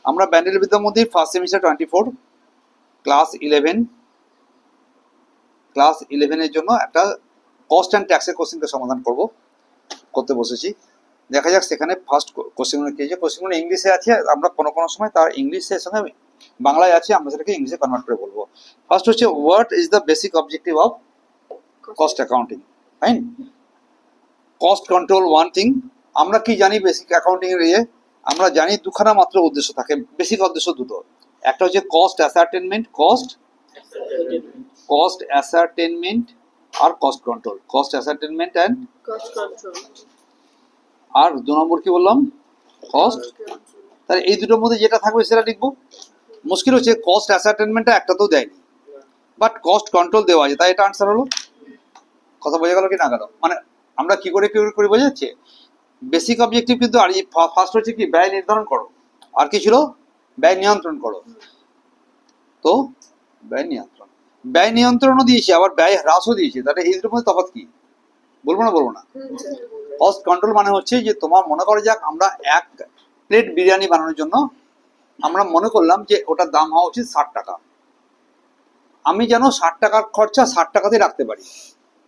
আমরা Bandel Vidyamandir first semester 24 class 11 এর জন্য একটা কস্ট অ্যান্ড ট্যাক্সের কোশ্চেনকে সমাধান করতে বসেছি। দেখা যাক সেখানে ফার্স্ট কোশ্চেনগুলো কি আছে। কোশ্চেনগুলো ইংলিশে আছে, আমরা কোনো কোনো সময় তার ইংলিশের সঙ্গে বাংলায় আছে, আমরা সেটাকে ইংলিশে কনভার্ট করে বলবো। ফার্স্ট হচ্ছে what is the basic objective of cost accounting, fine. Cost control one thing. আমরা কি জানি বেসিক অ্যাকাউন্টিং এর আমরা জানি দুখানা মাত্র উদ্দেশ্য থাকে, বেসিক উদ্দেশ্য দুটো। একটা হচ্ছে কস্ট অ্যাসার্টেনমেন্ট, কস্ট অ্যাসার্টেনমেন্ট আর cost control, cost ascertainment and cost control. আর 2 নম্বর কি বললাম, কস্ট। তাহলে এই দুটোর মধ্যে যেটা থাকবে সেটা লিখবো। মুশকিল হচ্ছে কস্ট অ্যাসার্টেনমেন্টটা একটাতেও দেয়নি, বাট কস্ট কন্ট্রোল দেওয়া আছে, তাই এটা আনসার হলো। কথা বোঝা গেল কি না গেল? মানে আমরা কি করে বোঝা যাচ্ছে, বেসিক অবজেক্টিভ কিন্তু আর ফার্স্ট হচ্ছে কি ব্যয় নির্ধারণ করো, আর কি ছিল ব্যয় নিয়ন্ত্রণ করো। তো ব্যয় নিয়ন্ত্রণও দিয়েছে, আবার ব্যয় হ্রাসও দিয়েছে, তাহলে এই দুটোর মধ্যে তফাৎ কি বলবো না। কস্ট কন্ট্রোল মানে হচ্ছে যে তোমার মনে করো যাক আমরা 1 প্লেট বিরিয়ানি বানানোর জন্য আমরা মনে করলাম যে ওটার দাম হওয়া উচিত 60 টাকা। আমি যেন 60 টাকার খরচা 60 টাকাতেই রাখতে পারি,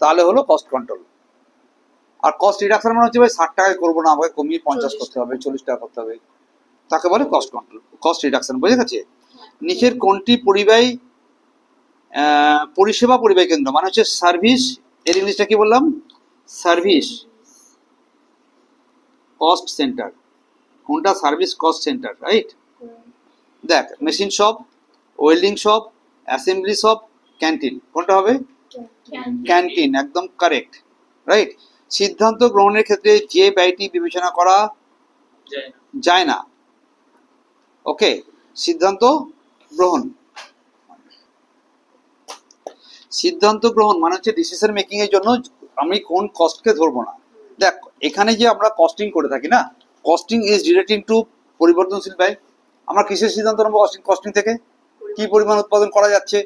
তাহলে হলো কস্ট কন্ট্রোল। আর কস্ট রিডাকশন মানে হচ্ছে ভাই 60 টাকায় করবো না, আমাকে কমিয়ে 50 করতে হবে, 40 টাকা করতে হবে, তাকে বলে কস্ট কন্ট্রোল, কস্ট রিডাকশন। বুঝে গেছে? নিচের কোনটি পরিষেবা পরিবাহী কেন্দ্র, মানে হচ্ছে সার্ভিস, এর ইংলিশটা কি বললাম, সার্ভিস কস্ট সেন্টার। কোনটা সার্ভিস কস্ট সেন্টার, রাইট? দেখ, machine shop, welding shop, assembly shop, canteen, কোনটা হবে? ক্যান্টিন, একদম কারেক্ট, রাইট। সিদ্ধান্ত গ্রহণের ক্ষেত্রে যে ব্যয়টি বিবেচনা করা যায় না, ওকে, সিদ্ধান্ত গ্রহণ মানে হচ্ছে ডিসিশন মেকিং এর জন্য আমি কোন কস্টকে ধরবো না। দেখ, এখানে যে আমরা কস্টিং করে থাকি না, কস্টিং ইজ রিলেটিং টু পরিবর্তনশীল ব্যয়। আমরা কিসের সিদ্ধান্ত নেবো কস্টিং থেকে? কি পরিমাণ উৎপাদন করা যাচ্ছে,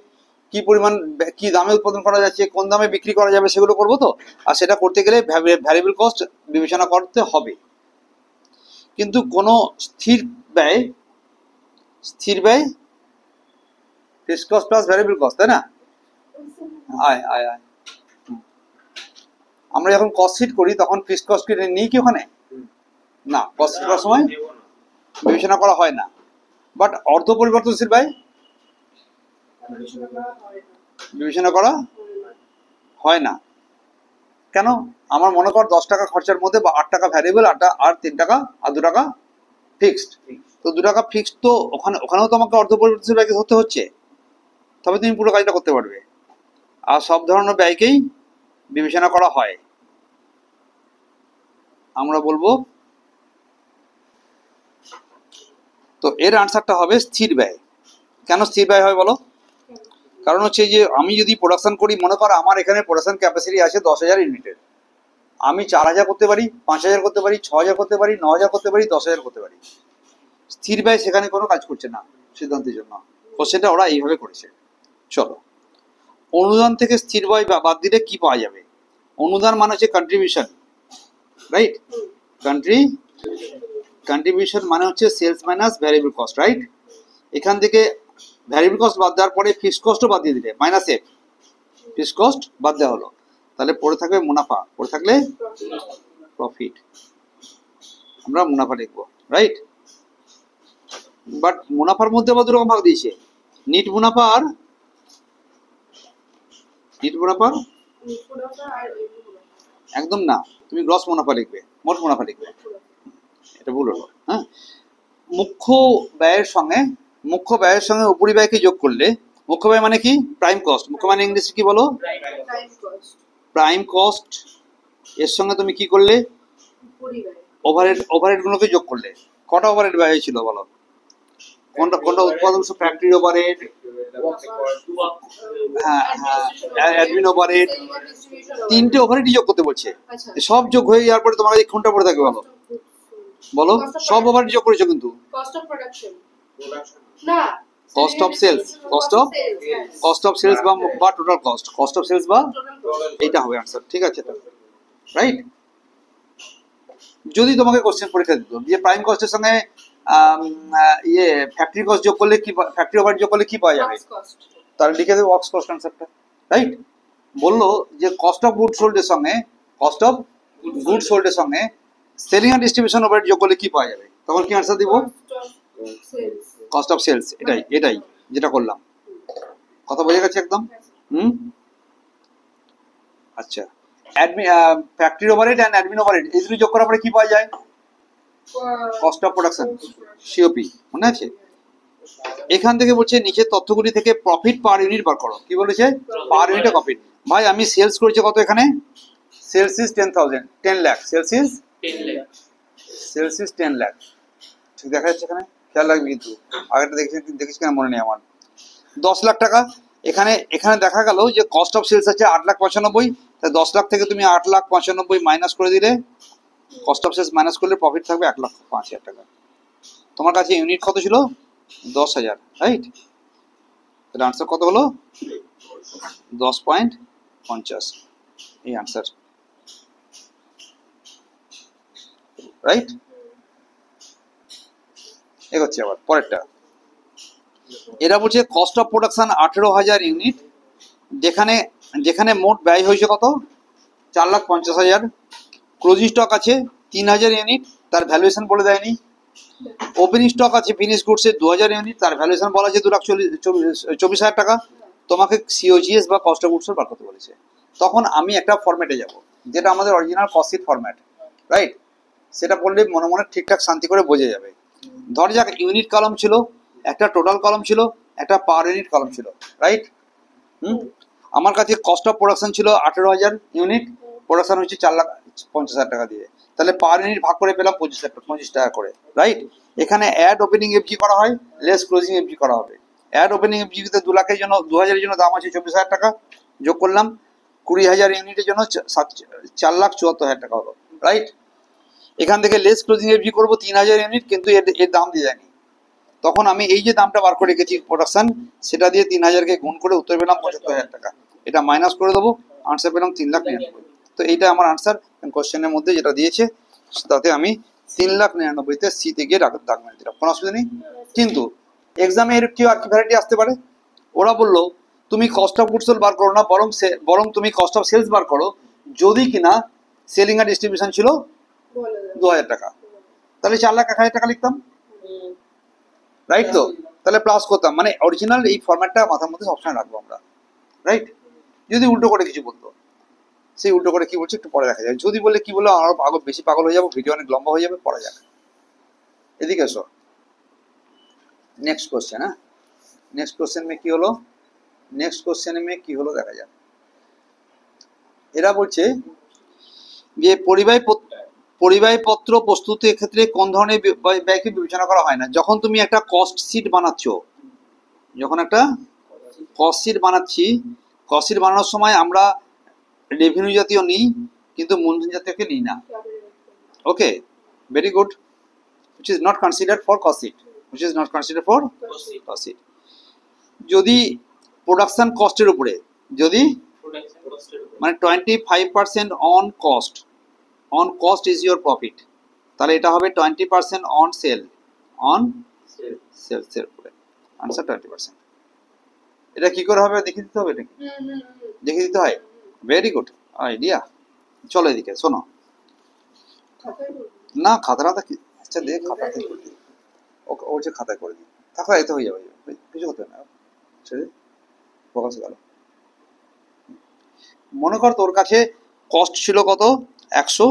কি দামে উৎপাদন করা যাচ্ছে, কোন দামে বিক্রি করা যাবে, সেগুলো করবো তো। আর সেটা করতে গেলে ভ্যারিয়েবল কস্ট বিবেচনা করতে হবে। কিন্তু কোনো স্থির ব্যয় fixed cost plus variable cost, তাই না? আয় আমরা যখন কস্ট শিট করি তখন ফিক্সড কস্ট কি নিই কি ওখানে? না, কস্ট শিট করার সময় বিবেচনা করা হয় না। বাট অর্ধ পরিবর্তনশীল ব্যয় বিবেচনা করা হয় না। কেন? আমার মনে কর 10 টাকা খরচার মধ্যে 8 টাকা ভ্যারিয়েবল, আর 3 টাকা আর 2 টাকা ফিক্সড। তো 2 টাকা ফিক্সড, তো ওখানেও তো আমাকে অর্ধ পরিবর্তনশীল ব্যয়কে ধরতে হচ্ছে, তবে তুমি পুরো কাজটা করতে পারবে। আর সব ধরনের ব্যয়কেই বিবেচনা করা হয়। আমরা বলবো তো এর আনসারটা হবে স্থির ব্যয়। কেন স্থির ব্যয় হয় বলো? কারণ হচ্ছে যে আমি যদি প্রোডাকশন করি, মনে করো আমার এখানে প্রোডাকশন ক্যাপাসিটি আছে 10,000 ইউনিটের, আমি 4,000 করতে পারি, 5,000 করতে পারি, 6,000 করতে পারি, 9,000 করতে পারি, 10,000 করতে পারি। স্থির ব্যয় সেখানে কোনো কাজ করছে না সিদ্ধান্তের জন্য, সেটা ওরা এইভাবে করেছে। চলো, অনুদান থেকে স্থির ব্যয় বাদ দিলে কি পাওয়া যাবে? অনুদান মানে হচ্ছে কন্ট্রিবিউশন, রাইট? কন্ট্রিবিউশন মানে হচ্ছে sales minus variable cost, right? এখান থেকে ভ্যারিয়েবল কস্ট বাদ দেওয়ার পরে ফিক্সড কস্টও বাদ দিয়ে দিলে, মাইনাস এফ, ফিক্সড কস্ট বাদ দেওয়া হলো, তাহলে পড়ে থাকবে মুনাফা, পড়ে থাকলে প্রফিট, আমরা মুনাফা লিখবো, রাইট? বাট মুনাফার মধ্যে আবার 2 রকম ভাগ দিয়েছে, নিট মুনাফা আর একদম না, তুমি গ্রস মুনাফা লিখবে, মোট মুনাফা লিখবে, এটা ভুল হলো। হ্যাঁ, মুখ্য ব্যয়ের সঙ্গে উপরিব্যয়কে যোগ করলে, মুখ্য ব্যয় মানে কি? Prime cost. মুখ্য মানে ইংলিশে কি বলো? Prime cost. এর সঙ্গে তুমি কি করলে? ওভারহেড গুলোকে যোগ করলে। কটা ওভারহেড ব্যয় হয়েছিল বলো? কোনটা উৎপাদন, ফ্যাক্টরি ওভারহেড, অ্যাডমিন ওভারহেড, 3টে ওভারহেড যোগ করতে বলছে। সব যোগ হয়ে যাওয়ার পরে তোমার কোনটা পড়ে থাকবে বলো? সব ওভারহেড যোগ করেছো কিন্তু cost of sales, cost of sales বা টোটাল কস্ট অফ সেলস বা এইটা হবে আনসার, ঠিক আছে, রাইট? যদি তোমাকে কোশ্চেন পরীক্ষা দিত যে প্রাইম কস্টের সঙ্গে ইয়ে ফ্যাক্টরি কস্ট যোগ করলে কি, ফ্যাক্টরি ওভারহেড যোগ করলে কি পাওয়া যাবে? তাহলে লিখে দেবো ওয়ার্কস কস্ট কনসেপ্টটা, রাইট? বললো যে কস্ট অফ গুড সোল্ড এর সঙ্গে, কস্ট অফ গুড সোল্ড এর সঙ্গে সেলিং এন্ড ডিস্ট্রিবিউশন ওভারহেড যোগ করলে কি পাওয়া যাবে? তখন কি আনসার দিব? Cost of sales. এটাই এটাই যেটা করলাম। কথা বোঝা গেছে একদম? আচ্ছা, factory overhead and admin overhead এই দুটো যোগ করার পরে কি পাওয়া যায়? কস্ট অফ প্রোডাকশন, সিওপি, মনে আছে? এখান থেকে বলছে নিচের তথ্যগুলি থেকে প্রফিট পার ইউনিট বার করো। কি বলেছে? পার ইউনিটে প্রফিট। ভাই আমি সেলস করেছি কত এখানে? Sales is 10,000, 10 lakh. Sales is 10 lakh. ঠিক দেখা যাচ্ছে এখানে? খেয়াল রাখবি কিন্তু, আগেটা দেখিস কেন মনে নেই আমার। 10 লাখ টাকা। এখানে এখানে দেখা গেল যে কস্ট অফ সেলস আছে 8,95,000, তাই 10 লাখ থেকে তুমি 8,95,000 মাইনাস করে দিলে, কস্ট অফ সেলস মাইনাস করলে প্রফিট থাকবে 1,05,000 টাকা। তোমার কাছে ইউনিট কত ছিল? 10,000, রাইট? তাহলে আনসার কত হলো? 10.50, এই আনসার, রাইট? এগোচ্ছি আবার পরেরটা। এরা বলছে কস্ট অফ প্রোডাকশন 18,000 ইউনিট, যেখানে যেখানে মোট ব্যয় হয়েছে কত? 4,50,000। ক্লোজিং স্টক আছে 3,000 ইউনিট, তার ভ্যালুয়েশন বলে দেয়নি। ওপেনিং স্টক আছে ফিনিশ গুডসের 2,000 ইউনিট, তার ভ্যালুয়েশন বলা আছে 2,24,000 টাকা। তোমাকে সিওজিএস বা কস্ট অফ গুডস বার করতে বলেছে। তখন আমি একটা ফরম্যাটে যাব, যেটা আমাদের original cost sheet format, right? সেটা পড়লে মনে মনে ঠিকঠাক শান্তি করে বোঝা যাবে। ধর যাক ইউনিট কলম ছিল, একটা টোটাল কলম ছিল, একটা পার ইউনিট কলম ছিল, রাইট? আমার কাছে কস্ট অফ প্রোডাকশন ছিল 18,000 ইউনিট, প্রোডাকশন হচ্ছে 4,50,000 টাকা দিয়ে, তাহলে পার ইউনিট ভাগ করে পেলাম 25 টাকা করে, রাইট? এখানে অ্যাড ওপেনিং এফজি করা হয়, লেস ক্লোজিং এফজি করা হবে। অ্যাড ওপেনিং এফজিতে 2 লাখের জন্য 2,000-এর জন্য দাম আছে 24,000 টাকা, যোগ করলাম 20,000 ইউনিটের জন্য 4,74,000 টাকা হলো, রাইট? এখান থেকে লেস ক্লোজিং এফজি করবো 3,000 ইউনিট, কিন্তু এর দাম দিয়ে যায়নি। তখন আমি এই যে দামটা বার করে রেখেছি প্রোডাকশন, সেটা দিয়ে 3,000-কে গুণ করে উত্তর পেলাম 75,000 টাকা। এটা মাইনাস করে দেবো, আনসার পেলাম 3,99,000। তো এইটা আমার আনসার কোশ্চেনের মধ্যে যেটা দিয়েছে, তাতে আমি 3,99,000-তে সিতে গিয়ে দাগ মেরে দিলাম, কোনো অসুবিধা নেই। কিন্তু এক্সামে এর কি ভ্যারাইটি আসতে পারে? ওরা বললো তুমি কস্ট অফ গুডস সোল্ড বার করো না, বরং তুমি কস্ট অফ সেলস বার করো, যদি কিনা সেলিং আর ডিস্ট্রিবিউশন ছিল 2,000 টাকা, তাহলে 4,01,000 টাকা লিখতাম, রাইট? তো তাহলে প্লাস করতাম, মানে অরিজিনাল এই ফরম্যাটটা মাথার মধ্যে সবসময় রাখবো আমরা, রাইট? যদি উল্টো করে কিছু বলতো, সেই উল্টো করে কি বলছে একটু পরে দেখা যায়। যদি বলে কি বললো আরো বেশি পাগল হয়ে যাবো, ভিডিও অনেক লম্বা হয়ে যাবে, পড়া যাক। এদিকে এসো, নেক্সট কোশ্চেন। হ্যাঁ, নেক্সট কোশ্চেন মে কি হলো? নেক্সট কোশ্চেনে মে কি হলো দেখা যাক। এরা বলছে যে পরিবাহীপত্র প্রস্তুতির ক্ষেত্রে কোন ধরনের ব্যয়কে বিবেচনা করা হয় না? যখন তুমি একটা কস্ট শিট বানাচ্ছ, যখন একটা কস্ট শিট বানাচ্ছি, কস্ট শিট বানানোর সময় আমরা রেভিনিউ জাতীয় নিই, কিন্তু মূলধন জাতীয়কে নিই না। Okay, very good. which is not considered for cost sheet, which is not considered for cost sheet। যদি প্রোডাকশন কস্টের উপরে, যদি মানে 25% on cost, on cost is your profit, তাহলে এটা হবে 20% অন সেল, অন সেলসের উপরে। আনসার 20%। এটা কি করে হবে দেখিয়ে দিতে হবে, এটা কি দেখিয়ে দিতে হয়? Very good idea. চলো এদিকে শোনো, না খাতাটা কি, আচ্ছা দেখ খাতাতে করে দিই, ওকে ওর যে খাতায় করে দিই, খাতা এতে হয়ে যাবে, কিছু করতে হবে না, ছেড়ে ফোকাস গেল। মনে কর তোর কাছে কস্ট ছিল কত? 100,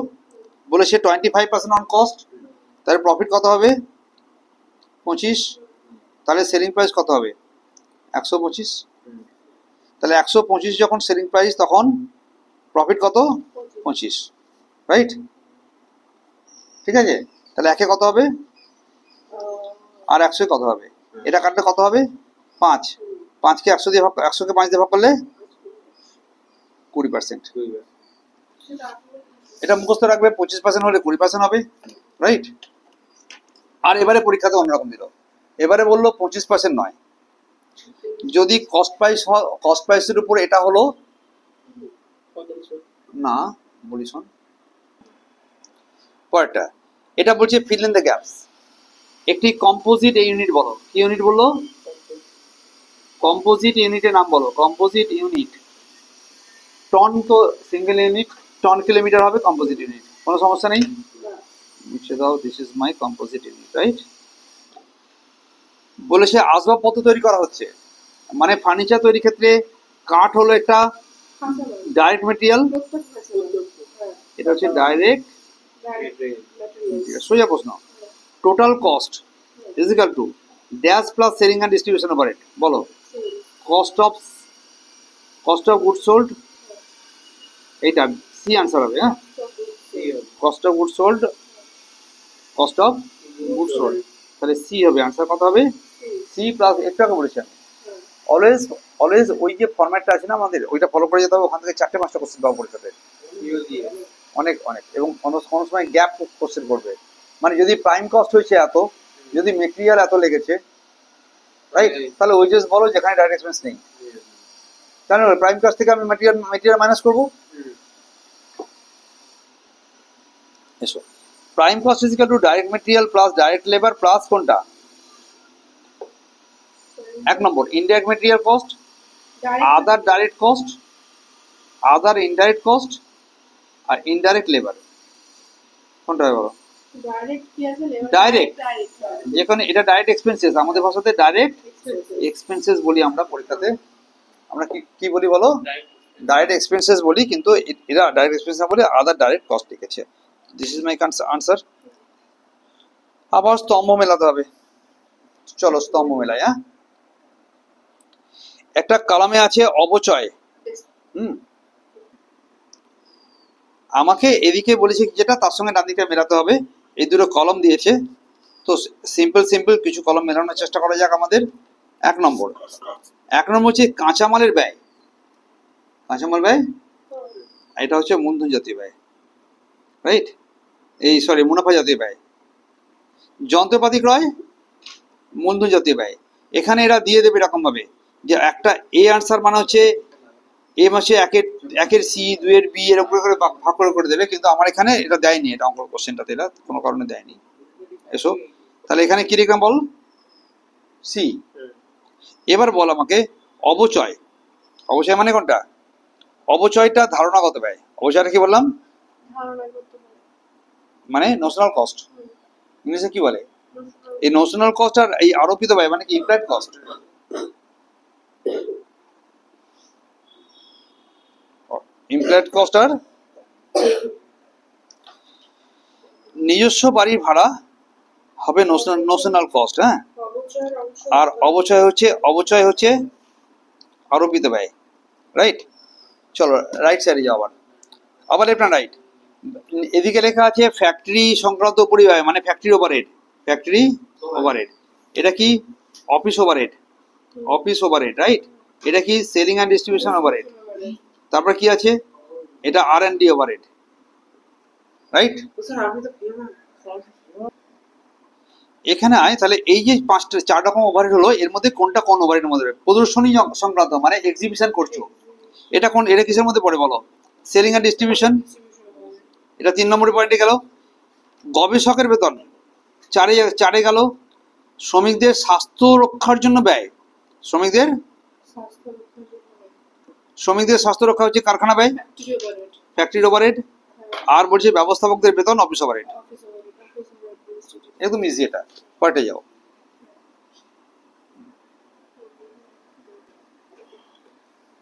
বলেছে 25% অন কস্ট, তাহলে প্রফিট কত হবে? 25। তাহলে সেলিং প্রাইস কত হবে? 125। তাহলে 125 যখন সেলিং প্রাইস, তখন প্রফিট কত? 25, রাইট? ঠিক আছে, তাহলে একে কত হবে, আর 100 কত হবে? এটা কাটলে কত হবে? 5। 5কে 100 দিয়ে ভাগ, 100কে 5 দিয়ে ভাগ করলে 20%। এটা মুখস্থ রাখবে, 25% হলে 20% হবে, রাইট? আর এবারে পরীক্ষাতে অন্যরকম দিল, এবারে বললো 25% নয়, যদি কস্ট প্রাইসের উপর এটা হলো না, বলি শোন পরেরটা। এটা বলছে ফিল ইন দ্য গ্যাপস। একটি কম্পোজিট ইউনিট বলো, কি ইউনিট বললো? কম্পোজিট ইউনিটের নাম বলো। কম্পোজিট ইউনিট, টন তো সিঙ্গেল ইউনিট, টন কিলোমিটার হবে কম্পোজিট ইউনিট, কোনো সমস্যা নেই। মুছে দাও, this is my composite unit, right. বলেছে আসবাবপত্র তৈরি করা হচ্ছে, মানে ফার্নিচার তৈরির ক্ষেত্রে কাঠ হলো একটা ডাইরেক্ট মেটেরিয়াল, এটা হচ্ছে ডাইরেক্ট, সোজা প্রশ্ন। Total cost is equal to dash plus selling and distribution overhead, বলো। কস্ট অফ গুড সোল্ড, এইটা সি আনসার হবে। হ্যাঁ, cost of good sold, cost of good sold, তাহলে সি হবে আনসার। কত হবে? সি প্লাস একটু আগে বলেছেন অলওয়েজ অলওয়েজ ওই যে ফরম্যাটটা আছে না আমাদের, ওইটা ফলো করে যেতে হবে। ওখান থেকে 4-5টা কোশ্চেন পাবো পরীক্ষাতে, অনেক অনেক, এবং কোনো সময় গ্যাপ কোশ্চেন করবে। মানে যদি প্রাইম কস্ট হয়েছে এত, যদি মেটেরিয়াল এত লেগেছে, রাইট, তাহলে ওয়েজেস বলো যেখানে ডাইরেক্ট এক্সপেন্স নেই, তাহলে প্রাইম কস্ট থেকে আমি মেটেরিয়াল মাইনাস করবো। এসো, prime cost is equal to direct material plus direct labour plus কোনটা? 1 নম্বর ইনডাইরেক্ট মেটেরিয়াল কস্ট, আদার ডাইরেক্ট কস্ট, আদার ইনডাইরেক্ট কস্ট, আর ইনডাইরেক্ট লেবার। কোনটা হবে বলো? ডাইরেক্ট, যেখানে এটা ডাইরেক্ট এক্সপেন্সেস, আমাদের ভাষাতে ডাইরেক্ট এক্সপেন্সেস বলি আমরা পরীক্ষাতে। আমরা কি বলি বলো? ডাইরেক্ট এক্সপেন্সেস বলি, কিন্তু এরা ডাইরেক্ট এক্সপেন্স না বলে আদার ডাইরেক্ট কস্ট লিখেছে। This is my answer. আবার স্তম্ভ মেলাতে হবে, চলো স্তম্ভ মেলাই। হ্যাঁ, একটা কলামে আছে অবচয়। আমাকে এদিকে বলেছে যেটা, তার সঙ্গে ডান দিকে মেলাতে হবে। এই দুটো কলম দিয়েছে, তো সিম্পল কিছু কলম মেলানোর চেষ্টা করা যাক আমাদের। 1 নম্বর হচ্ছে কাঁচামালের ব্যয়, কাঁচামাল ব্যয়, এটা হচ্ছে মূলধন জাতীয় ব্যয়, রাইট, এই সরি মুনাফা জাতীয় ব্যয়। যন্ত্রপাতি ক্রয় মূলধন জাতীয় ব্যয়। এখানে এরা দিয়ে দেবে এরকম ভাবে যে একটা এ আনসার মানে হচ্ছে এ মাসে একের সি, 2-এর বি, এরকম করে ভাগ করে দেবে, কিন্তু আমার এখানে এটা দেয়নি, এটা অঙ্ক কোশ্চেনটাতে এটা কোনো কারণে দেয়নি। এসো, তাহলে এখানে কি লিখলাম বল? সি। এবার বল আমাকে অবচয়, অবচয় মানে কোনটা? অবচয়টা ধারণাগত ব্যয়। অবচয়টা কি বললাম? মানে নোশনাল কস্ট, ইংলিশে কি বলে? এই নোশনাল কস্ট আর এই আরোপিত ব্যয় মানে কি? Employed cost. ইমপ্লয়েড কস্ট আর নিজস্ব বাড়ির ভাড়া হবে নোশনাল কস্ট। হ্যাঁ, আর অবচয় হচ্ছে আরোপিত ব্যয়, রাইট। চলো রাইট সাইডে যাও, আবার লেফট হ্যান্ড রাইট। এদিকে লেখা আছে ফ্যাক্টরি সংক্রান্ত পরিব্যয়, মানে ফ্যাক্টরি ওভারহেড, ফ্যাক্টরি ওভারহেড। এটা কি? Office overhead, office overhead, right. এটা কি? Selling and distribution overhead. তারপর কি আছে? এটা R&D ওভারহেড, রাইট। এখানে আয়, তাহলে এই যে 4 রকম ওভারহেড হলো, এর মধ্যে কোনটা কোন ওভারহেডের মধ্যে? প্রদর্শনী সংক্রান্ত, মানে এক্সিবিশন করছো, এটা কোন, এটা কিসের মধ্যে পড়ে বলো? সেলিং অ্যান্ড ডিস্ট্রিবিউশন, এটা 3 নম্বরের পয়েন্টে গেল। গবেষকের বেতন 4-এ গেল। শ্রমিকদের স্বাস্থ্য রক্ষার জন্য ব্যয়, শ্রমিকদের স্বাস্থ্য রক্ষা হচ্ছে কারখানা ব্যয়, ফ্যাক্টরি ওভারহেড। আর বলছে ব্যবস্থাপকদের বেতন, অফিস ওভারহেড। একদম ইজি, এটা পয়েন্টে যাও।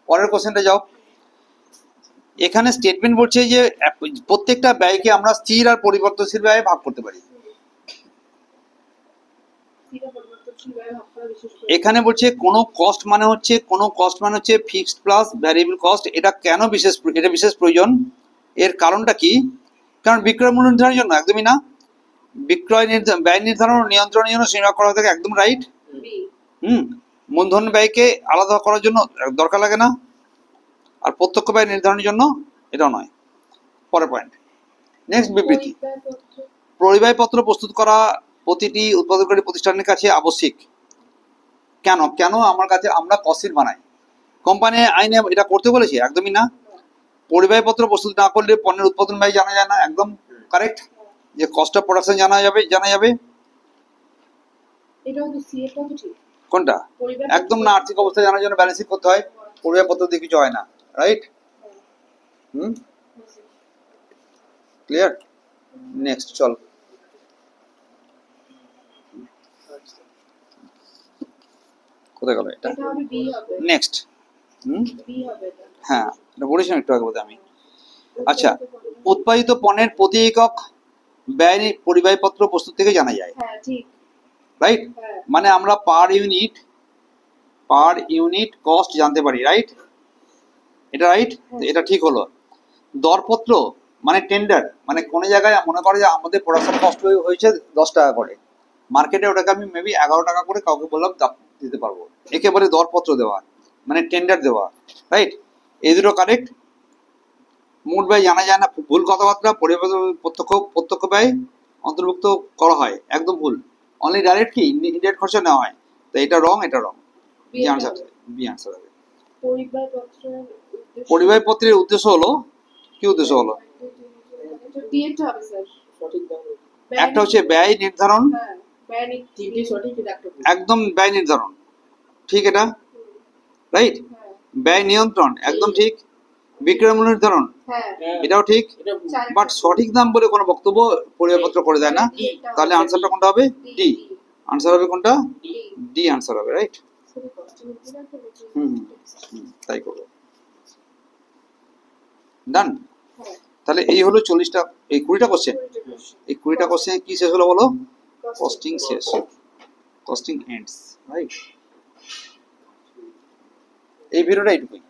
পরের কোশ্চেনটা যাও। এখানে স্টেটমেন্ট বলছে যে প্রত্যেকটা ব্যয়কে আমরা স্থির আর পরিবর্তনশীল ব্যয়ে ভাগ করতে পারি। এখানে বলছে কোনো কস্ট মানে হচ্ছে ফিক্সড প্লাস ভ্যারিয়েবল কস্ট। এটা কেন বিশেষ প্রয়োজন? এর কারণটা কি? কারণ বিক্রয় মূল্য নির্ধারণের জন্য? একদমই না। ব্যয় নির্ধারণ ও নিয়ন্ত্রণের জন্য শ্রেণীভাগ করা থাকে, একদম রাইট। মূলধন ব্যয়কে আলাদা করার জন্য দরকার লাগে না, আর প্রত্যক্ষ ব্যয় নির্ধারণের জন্য এটাও নয়। পরের পয়েন্ট, নেক্সট বিবৃতি। পরিব্যয়পত্র প্রস্তুত করা প্রতিটি উৎপাদনকারী প্রতিষ্ঠানের কাছে আবশ্যিক। কেন আমার কাছে? আমরা কস্ট বানাই, কোম্পানি আইনে এটা করতে বলেছে? একদমই না। পরিব্যয়পত্র প্রস্তুত না করলে পণ্যের উৎপাদন ব্যয় জানা যায় না, একদম কারেক্ট। যে কস্ট অফ প্রোডাকশন জানা যাবে। এটাও তো সি এটাও তো ঠিক কোনটা? পরিবার একদম না, আর্থিক অবস্থা জানার জন্য ব্যালেন্সিং করতে হয়, পরিবারপত্র দিয়ে কিছু হয় না, রাইট? হুম, ক্লিয়ার? নেক্সট চল, কোথায় গেল এটা? এটা হবে বি হবে নেক্সট। হুম, বি হবে এটা হ্যাঁ এটা বলেছিলাম একটু আগে বোধহয় আমি। আচ্ছা, উৎপাদিত পণ্যের প্রতি একক ব্যয় পরিবাহীপত্র প্রস্তুত থেকে জানা যায়, হ্যাঁ ঠিক রাইট? হ্যাঁ মানে আমরা পার ইউনিট কস্ট জানতে পারি, রাইট? এটা রাইট, এটা ঠিক হলো। দরপত্র মানে টেন্ডার, মানে কোন জায়গায় মনে করে যে আমাদের প্রোডাকশন কস্ট হয়েছে 10 টাকা করে, মার্কেটে ওটাকে আমি মেবি 11 টাকা করে কাউকে বললাম দিতে পারবো, একেবারে দরপত্র দেওয়া মানে টেন্ডার দেওয়া, রাইট? এই দুটো কারেক্ট। মোট ব্যয় জানা যায় না, ভুল কথাবার্তা। প্রত্যক্ষ প্রত্যক্ষ ব্যয় অন্তর্ভুক্ত করা হয়, একদম ভুল। অনলি ডাইরেক্ট কি ইনডাইরেক্ট খরচা নেওয়া হয়, তো এটা রং, এটা রং। বি বি হবে আনসার, বি আনসার হবে। পরিবারপত্রের উদ্দেশ্য পরিবাহীপত্রের উদ্দেশ্য হলো, কি উদ্দেশ্য হলো? এটা ডি এর হবে স্যার সঠিক দাম একটা হচ্ছে ব্যয় নির্ধারণ, হ্যাঁ ব্যান তিনটে সঠিক এটা একটা ভুল। একদম ব্যয় নির্ধারণ, ঠিক এটা, রাইট? হ্যাঁ ব্যয় নিয়ন্ত্রণ, একদম ঠিক। বিক্রয় মূল্য নির্ধারণ, হ্যাঁ হ্যাঁ, এটাও ঠিক। এটা ভুল। চার বাট সঠিক দাম বলে কোনো বক্তব্য পরিবারপত্র করে দেয় না, তাহলে আনসারটা কোনটা হবে? ডি। আনসার হবে কোনটা? ডি ডি আনসার হবে, রাইট? সরি কষ্ট নিতে না তো হুম তাই করবো। ডান। হ্যাঁ তাহলে এই হলো 40টা, এই 20টা কোশ্চেন। এই 20টা কোশ্চেন কি শেষ হলো বলো? কস্টিং শেষ, কস্টিং এন্ডস, রাইট? এই ভিডিওটা এইটুকুই।